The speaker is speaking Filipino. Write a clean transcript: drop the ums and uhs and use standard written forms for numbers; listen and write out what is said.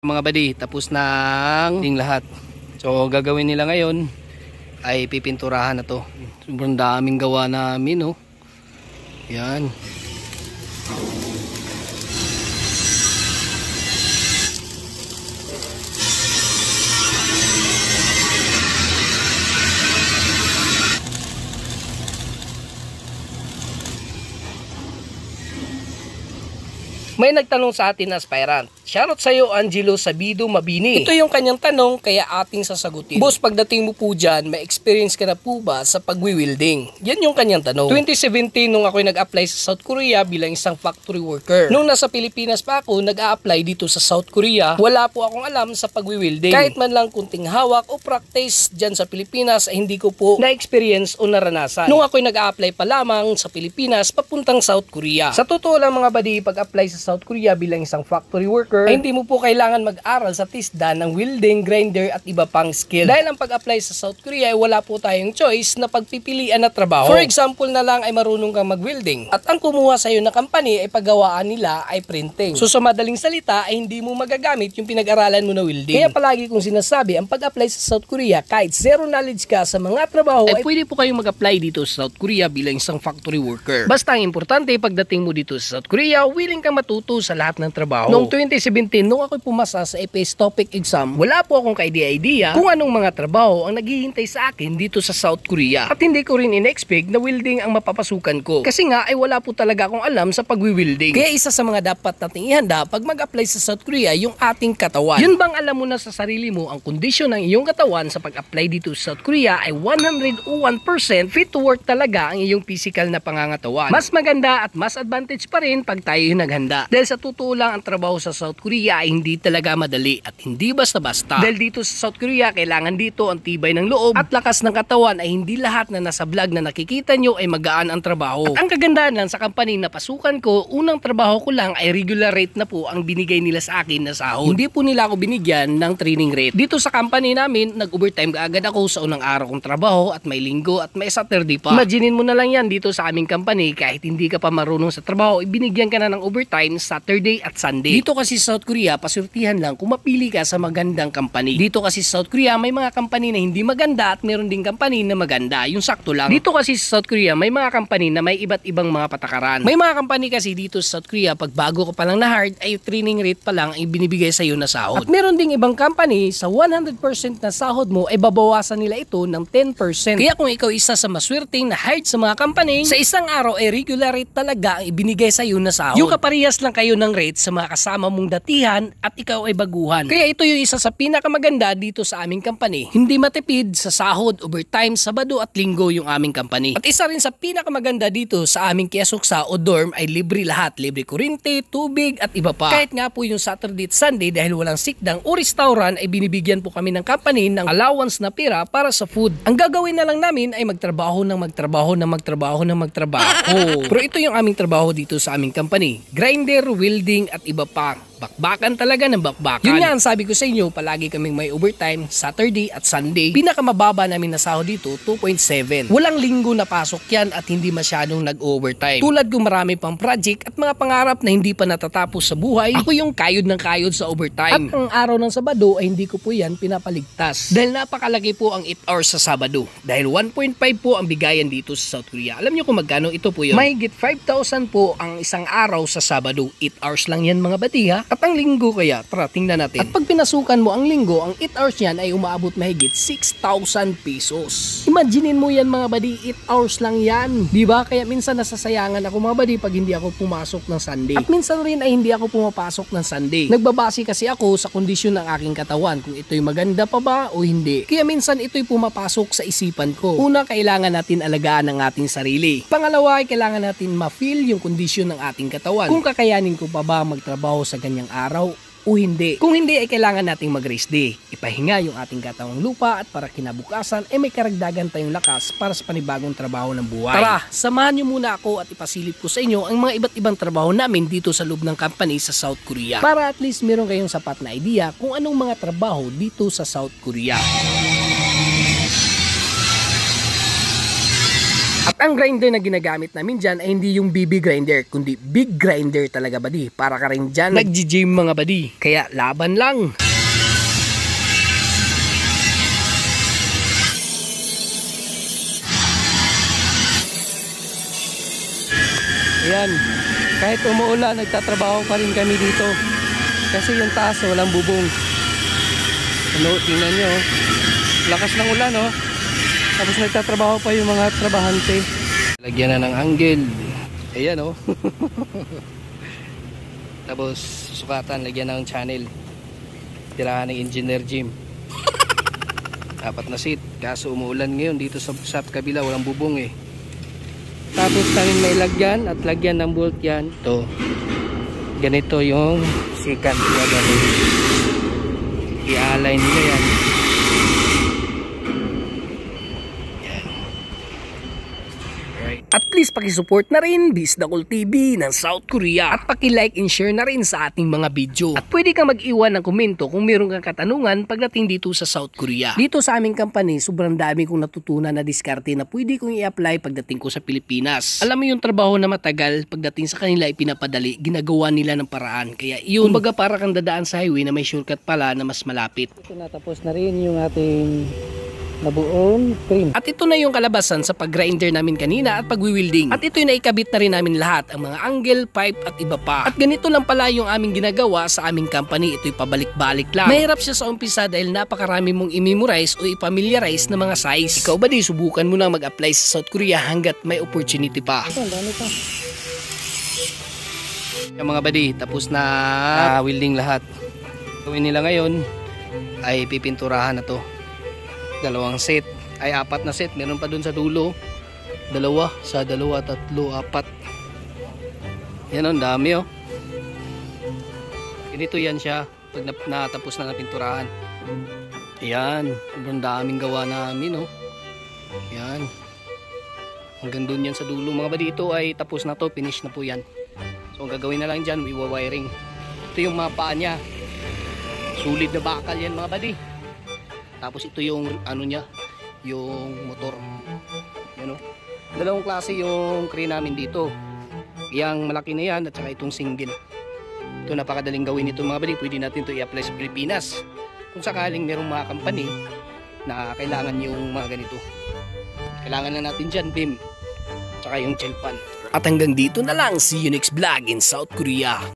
Mga buddy, tapos na ang lahat. So gagawin nila ngayon ay pipinturahan na to. Sobrang daming gawa namin, oh. Yan. May nagtanong sa atin na aspirant. Shoutout sa iyo, Angelo Sabido Mabini. Ito yung kanyang tanong, kaya ating sasagutin. Boss, pagdating mo po dyan, may experience ka na po ba sa pag-wielding? Yan yung kanyang tanong. 2017, nung ako'y nag-apply sa South Korea bilang isang factory worker. Nung nasa Pilipinas pa ako, nag-a-apply dito sa South Korea, wala po akong alam sa pag-wielding. Kahit man lang kunting hawak o practice dyan sa Pilipinas, ay hindi ko po na-experience o naranasan. Nung ako'y nag-a-apply pa lamang sa Pilipinas, papuntang South Korea. Sa totoo lang mga buddy, pag-apply sa South Korea bilang isang factory worker, ay hindi mo po kailangan mag-aral sa TISDA ng welding, grinder at iba pang skill. Dahil ang pag-apply sa South Korea ay wala po tayong choice na pagpipilian na trabaho. For example na lang ay marunong kang mag-welding at ang kumuha sa iyo na company ay paggawaan nila ay printing. So sa madaling salita ay hindi mo magagamit yung pinag-aralan mo na welding. Kaya palagi kong sinasabi, ang pag-apply sa South Korea, kahit zero knowledge ka sa mga trabaho, ay pwede po kayong mag-apply dito sa South Korea bilang isang factory worker. Basta ang importante, pagdating mo dito sa South Korea, willing kang matuto sa lahat ng trabaho. Noong 2017, nung ako'y pumasa sa APS TOPIK exam, wala po akong ka-idea kung anong mga trabaho ang naghihintay sa akin dito sa South Korea. At hindi ko rin in-expect na welding ang mapapasukan ko. Kasi nga ay wala po talaga akong alam sa pag-welding. Kaya isa sa mga dapat nating ihanda pag mag-apply sa South Korea, yung ating katawan. Yun bang alam mo na sa sarili mo ang kondisyon ng iyong katawan sa pag-apply dito sa South Korea ay 101% fit to work talaga ang iyong physical na pangangatawan. Mas maganda at mas advantage pa rin pag tayo yung naghanda. Dahil sa totoo lang, ang trabaho sa South Korea ay hindi talaga madali at hindi basta-basta. Dahil dito sa South Korea, kailangan dito ang tibay ng loob at lakas ng katawan. Ay hindi lahat na nasa vlog na nakikita nyo ay magaan ang trabaho. At ang kagandahan lang sa company na pasukan ko, unang trabaho ko lang ay regular rate na po ang binigay nila sa akin na sahod. Hindi po nila ako binigyan ng training rate. Dito sa company namin, nag-overtime kaagad ako sa unang araw kong trabaho at may linggo at may Saturday pa. Imaginin mo na lang yan dito sa aming company, kahit hindi ka pa marunong sa trabaho, ibinigyan ka na ng overtime Saturday at Sunday. Dito kasi sa South Korea, pasurtihan lang kung mapili ka sa magandang company. Dito kasi sa South Korea, may mga company na hindi maganda at meron ding company na maganda. Yung sakto lang. Dito kasi sa South Korea, may mga company na may iba't ibang mga patakaran. May mga company kasi dito sa South Korea, pag bago ka pa lang na hard, ay training rate pa lang ay binibigay sa iyo na sahod. At meron ding ibang company, sa 100% na sahod mo, ay babawasan nila ito ng 10%. Kaya kung ikaw isa sa maswerteng na hard sa mga company, sa isang araw ay regular rate talaga ang ibinigay sa iyo na sahod. Yung kaparehas lang kayo ng rate sa mga kasama mong datihan at ikaw ay baguhan. Kaya ito yung isa sa pinakamaganda dito sa aming company. Hindi matipid sa sahod, overtime, Sabado at Linggo yung aming company. At isa rin sa pinakamaganda dito sa aming kiasuksa o dorm ay libre lahat. Libre kuryente, tubig at iba pa. Kahit nga po yung Saturday at Sunday dahil walang sikdang o restaurant ay binibigyan po kami ng company ng allowance na pera para sa food. Ang gagawin na lang namin ay magtrabaho. Pero ito yung aming trabaho dito sa aming company. Grinder, welding at iba pa. Bakbakan talaga ng bakbakan. Yun nga ang sabi ko sa inyo, palagi kaming may overtime, Saturday at Sunday. Pinakamababa namin na sahod dito, 2.7. Walang linggo na pasok yan at hindi masyadong nag-overtime. Tulad ko marami pang project at mga pangarap na hindi pa natatapos sa buhay, ako yung kayod ng kayod sa overtime. At ang araw ng Sabado ay hindi ko po yan pinapaligtas. Dahil napakalaki po ang 8 hours sa Sabado. Dahil 1.5 po ang bigayan dito sa South Korea. Alam nyo kung magkano ito po yun? Mahigit 5,000 po ang isang araw sa Sabado. 8 hours lang yan mga batiha. At ang linggo kaya, tara tingnan natin. At pag pinasukan mo ang linggo, ang 8 hours yan ay umaabot mahigit 6,000 pesos. Imaginin mo yan mga badi, 8 hours lang yan. Diba? Kaya minsan nasasayangan ako mga badi pag hindi ako pumasok ng Sunday. At minsan rin ay hindi ako pumapasok ng Sunday. Nagbabase kasi ako sa kondisyon ng aking katawan kung ito'y maganda pa ba o hindi. Kaya minsan ito'y pumapasok sa isipan ko. Una, kailangan natin alagaan ang ating sarili. Pangalawa, kailangan natin ma-feel yung kondisyon ng ating katawan. Kung kakayanin ko pa ba magtrabaho sa ganyang araw o hindi. Kung hindi ay kailangan nating mag-rest day. Ipahinga yung ating katawang lupa at para kinabukasan ay may karagdagan tayong lakas para sa panibagong trabaho ng buhay. Tara, samahan nyo muna ako at ipasilip ko sa inyo ang mga iba't ibang trabaho namin dito sa loob ng company sa South Korea. Para at least meron kayong sapat na idea kung anong mga trabaho dito sa South Korea. At ang grinder na ginagamit namin dyan ay hindi yung BB grinder, kundi big grinder talaga buddy. Para ka rin dyan nag-gym mga buddy. Kaya laban lang. Ayan, kahit umuulan, nagtatrabaho pa rin kami dito. Kasi yung taas walang bubong. Ano, tingnan nyo, lakas ng ulan oh. Tapos nagtatrabaho pa yung mga trabahante. Lagyan na ng angle. Ayan oh. Tapos sukatan, lagyan ng channel. Tirahan ng engineer gym. Apat na seat. Kaso umuulan ngayon dito sa kabila, walang bubong eh. Tapos namin may lagyan at lagyan ng bolt yan. Ito. Ganito yung second gagawin. I-align nila yan. At please pakisupport na rin Bisdakol TV ng South Korea. At paki-like and share na rin sa ating mga video. At pwede kang mag-iwan ng komento kung meron kang katanungan pagdating dito sa South Korea. Dito sa aming company, sobrang dami kong natutunan na diskarte na pwede kong i-apply pagdating ko sa Pilipinas. Alam mo yung trabaho na matagal, pagdating sa kanila ipinapadali, ginagawa nila ng paraan. Kaya yun, kumbaga para kang dadaan sa highway na may shortcut pala na mas malapit. Ito na, tapos na rin yung ating nabuong cream. At ito na yung kalabasan sa pag-grinder namin kanina at pag-wielding. At ito yung naikabit na rin namin lahat, ang mga angle, pipe at iba pa. At ganito lang pala yung aming ginagawa sa aming company. Ito'y pabalik-balik lang. Mahirap siya sa umpisa dahil napakarami mong i-memorize o i-familiarize na mga size. Ikaw ba di, subukan mo na mag-apply sa South Korea hanggat may opportunity pa. Ito, dami pa. Yung mga buddy, tapos na welding lahat. Gawin nila ngayon ay pipinturahan na to. Dalawang set, ay apat na set, meron pa dun sa dulo, dalawa, tatlo, apat. Yan ang dami oh. Ganito yan siya pag natapos na napinturahan. Yan, sobrang daming gawa namin oh. Yan, hanggang dun yan sa dulo mga buddy. Ito ay tapos na to, finish na po yan. So ang gagawin na lang dyan, wiring. Ito yung mga paa nya, sulit na bakal yan mga buddy. Tapos ito yung ano niya, yung motor. Yan o. Dalawang klase yung crane namin dito. Yang malaki na yan at saka itong single. Ito napakadaling gawin ito mga buddy. Pwede natin ito i-apply sa Pilipinas. Kung sakaling merong mga company na kailangan yung mga ganito. Kailangan na natin dyan, beam. Tsaka yung chelpan. At hanggang dito na lang. See you next vlog in South Korea.